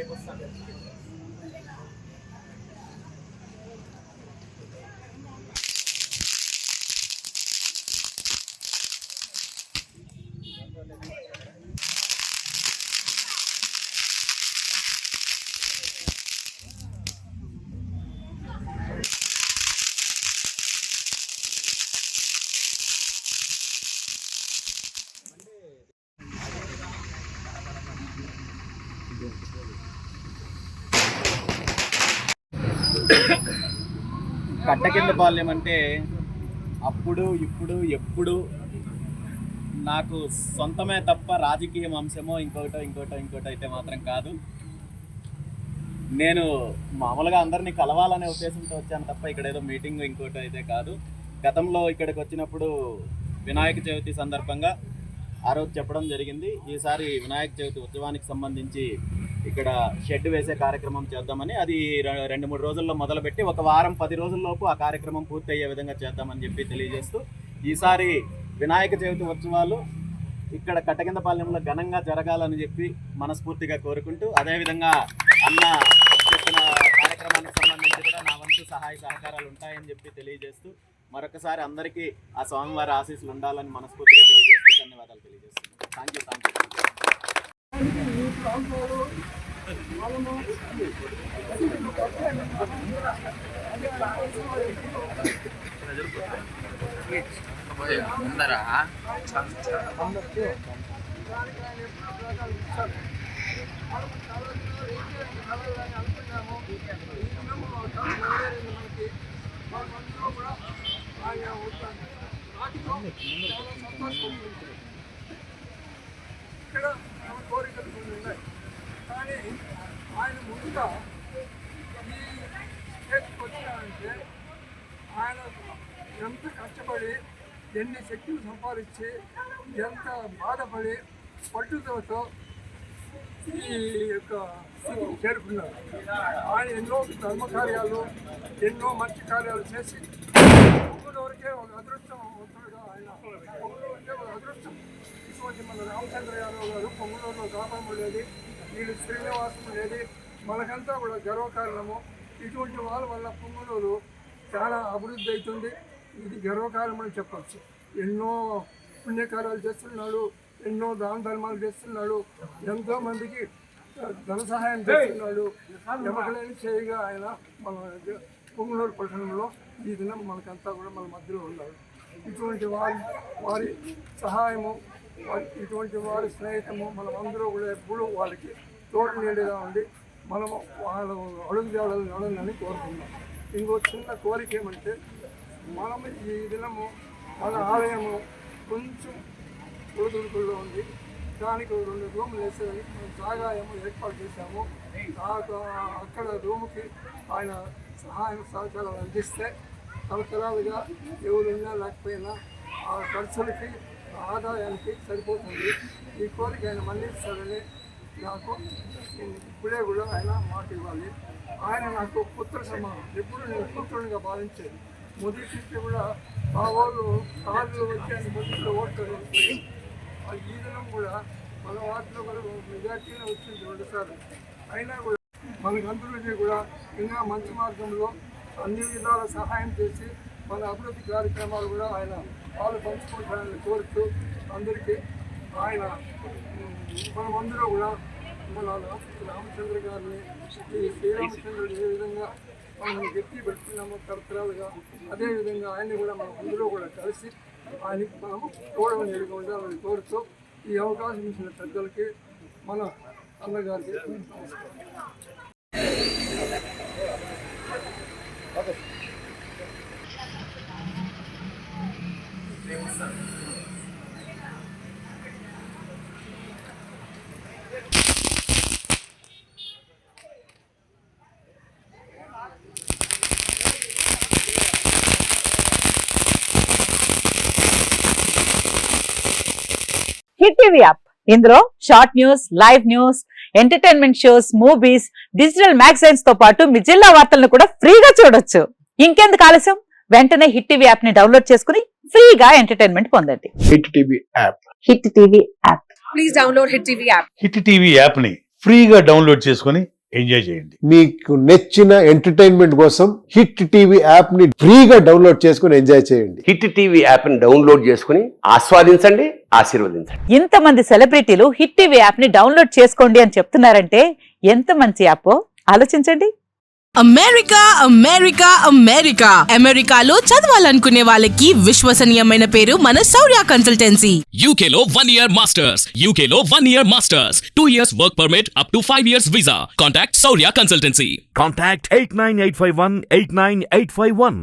రేపు వస్తాను. కట్టకిందపాలెం అంటే అప్పుడు ఇప్పుడు ఎప్పుడు నాకు సొంతమే తప్ప రాజకీయ అంశమో ఇంకోటో అయితే మాత్రం కాదు. నేను మామూలుగా అందరినీ కలవాలనే ఉద్దేశంతో వచ్చాను తప్ప ఇక్కడ ఏదో మీటింగ్ ఇంకోటో అయితే కాదు. గతంలో ఇక్కడికి వచ్చినప్పుడు వినాయక చవితి సందర్భంగా ఆ రోజు చెప్పడం జరిగింది, ఈసారి వినాయక చవితి ఉత్సవానికి సంబంధించి ఇక్కడ షెడ్ వేసే కార్యక్రమం చేద్దామని. అది 2-3 రోజుల్లో మొదలుపెట్టి ఒక వారం 10 రోజుల్లోపు ఆ కార్యక్రమం పూర్తి అయ్యే విధంగా చేద్దామని చెప్పి తెలియజేస్తూ, ఈసారి వినాయక చవితి ఉత్సవాలు ఇక్కడ కట్టకిందపాలెంలో ఘనంగా జరగాలని చెప్పి మనస్ఫూర్తిగా కోరుకుంటూ, అదేవిధంగా అన్న చెప్పిన కార్యక్రమానికి సంబంధించి కూడా నా వంతు సహాయ సహకారాలు ఉంటాయని చెప్పి తెలియజేస్తూ, మరొకసారి అందరికీ ఆ స్వామివారి ఆశీస్సులు ఉండాలని మనస్ఫూర్తిగా తెలియజేస్తూ ధన్యవాదాలు తెలియజేస్తున్నాను. Thank you. ఇక్కడ మన కోరికలు కొన్ని ఉన్నాయి, కానీ ఆయన ముందుగా ఈ స్టేట్కి వచ్చినారంటే ఆయన ఎంత కష్టపడి ఎన్ని శక్తులు సంపాదించి ఎంత బాధపడి పట్టుదలతో ఈ యొక్క స్థితికి చేరుకున్నారు. ఆయన ఎన్నో ధర్మకార్యాలు ఎన్నో మంచి కార్యాలు చేసి పొంగులూరికే ఒక అదృష్టవంతుడుగా ఆయన పొంగులూరికే ఒక అదృష్టం. ఇటువంటి మన రామచంద్ర యాదవ్ గారు పొంగులూరులో దాపం ఉండేది, వీళ్ళు శ్రీనివాసం ఉండేది, మనకంతా కూడా గర్వకారణము. ఇటువంటి వాళ్ళ వల్ల పొంగులూరు చాలా అభివృద్ధి అవుతుంది. ఇది గర్వకారణం అని చెప్పచ్చు. ఎన్నో పుణ్యకార్యాలు చేస్తున్నాడు, ఎన్నో దాన ధర్మాలు చేస్తున్నాడు, ఎంతోమందికి ధన సహాయం చేస్తున్నాడు. ఎమకలేని చేయగా ఆయన మన పొంగులూరు పట్టణంలో ఈ దినం మనకంతా కూడా మన మధ్యలో ఉన్నాడు. ఇటువంటి వారి సహాయము, ఇటువంటి వారి స్నేహితము మనం అందరూ కూడా ఎప్పుడూ వాళ్ళకి తోడు నీడగా ఉండి మనము వాళ్ళ అడుగుజాడలు నడలని కోరుతున్నాం. ఇంకో చిన్న కోరిక ఏమంటే, మనము ఈ దినము మన ఆలయము కొంచెం ఒడిదుడుకుల్లో ఉంది, దానికి 2 రూములు వేసేదని మనం జాగాయము ఏర్పాటు చేశాము. అక్కడ రూముకి ఆయన సహాయం సహకారాలు అందిస్తే తరతరాలుగా ఎవరున్నా లేకపోయినా ఆ ఖర్చులకి ఆదాయానికి సరిపోతుంది. ఈ కోరిక ఆయన మన్నిస్తాడని నాకు ఇప్పుడే కూడా ఆయన మాట ఇవ్వాలి. ఆయన నాకు పుత్ర సమానం, ఎప్పుడు నేను పుత్రునిగా భావించేది. మొదటి నుంచి కూడా మా వాళ్ళు కార్లు వచ్చి ఆయన మొదటిలో ఓట్లు ఈ దినం కూడా మన వాటిలో కూడా మెజార్టీనే వచ్చింది 2 సార్లు. అయినా కూడా మనకందరికీ కూడా ఇంకా మంచి మార్గంలో అన్ని విధాల సహాయం చేసి మన అభివృద్ధి కార్యక్రమాలు కూడా ఆయన పాలు పంచుకుంటారని కోరుతూ, అందరికీ ఆయన మనమందరూ కూడా మన రామచంద్ర గారిని, ఈ శ్రీరామచంద్రుడు ఏ విధంగా మనం గట్టి పెట్టుకున్నామో తరతరాలుగా, అదేవిధంగా ఆయన్ని కూడా మనం అందరూ కూడా కలిసి ఆయనకి మనము తోడని ఎదుగు ఉండాలని కోరుతూ, ఈ అవకాశం ఇచ్చిన పెద్దలకి మన అన్నగారికి హిట్ టీవీ యాప్, ఇందులో short news, live news, entertainment shows, movies, digital magazines తో పాటు మీ జిల్లా వార్తలను కూడా ఫ్రీగా చూడొచ్చు. ఇంకెందుకు ఆలస్యం, వెంటనే హిట్ టీవీ యాప్ ని డౌన్లోడ్ చేసుకుని ఫ్రీగా ఎంటర్టైన్మెంట్ పొందండి. Hit TV app. Hit TV app. Please download Hit TV app. Hit TV app ని ఫ్రీగా డౌన్లోడ్ చేసుకొని ఎంజాయ్ చేయండి. మీకు నచ్చిన ఎంటర్టైన్మెంట్ కోసం హిట్ టీవీ యాప్ ని ఫ్రీగా డౌన్లోడ్ చేసుకుని ఎంజాయ్ చేయండి. హిట్ టీవీ యాప్ ని డౌన్లోడ్ చేసుకుని ఆస్వాదించండి, ఆశీర్వదించండి. ఇంతమంది సెలబ్రిటీలు హిట్ టీవీ యాప్ ని డౌన్లోడ్ చేసుకోండి అని చెప్తున్నారంటే ఎంత మంచి యాప్ ఆలోచించండి. అమెరికా అమెరికా అమెరికా అమెరికాలో చదవాలనుకునే వాళ్ళకి విశ్వసనీయమైన పేరు మన శౌర్య కన్సల్టెన్సీ. UK లో 1 year masters. UK లో 1 year masters. 2 years work permit up to 5 years visa. Contact Saurya Consultancy. Contact 89851 89851.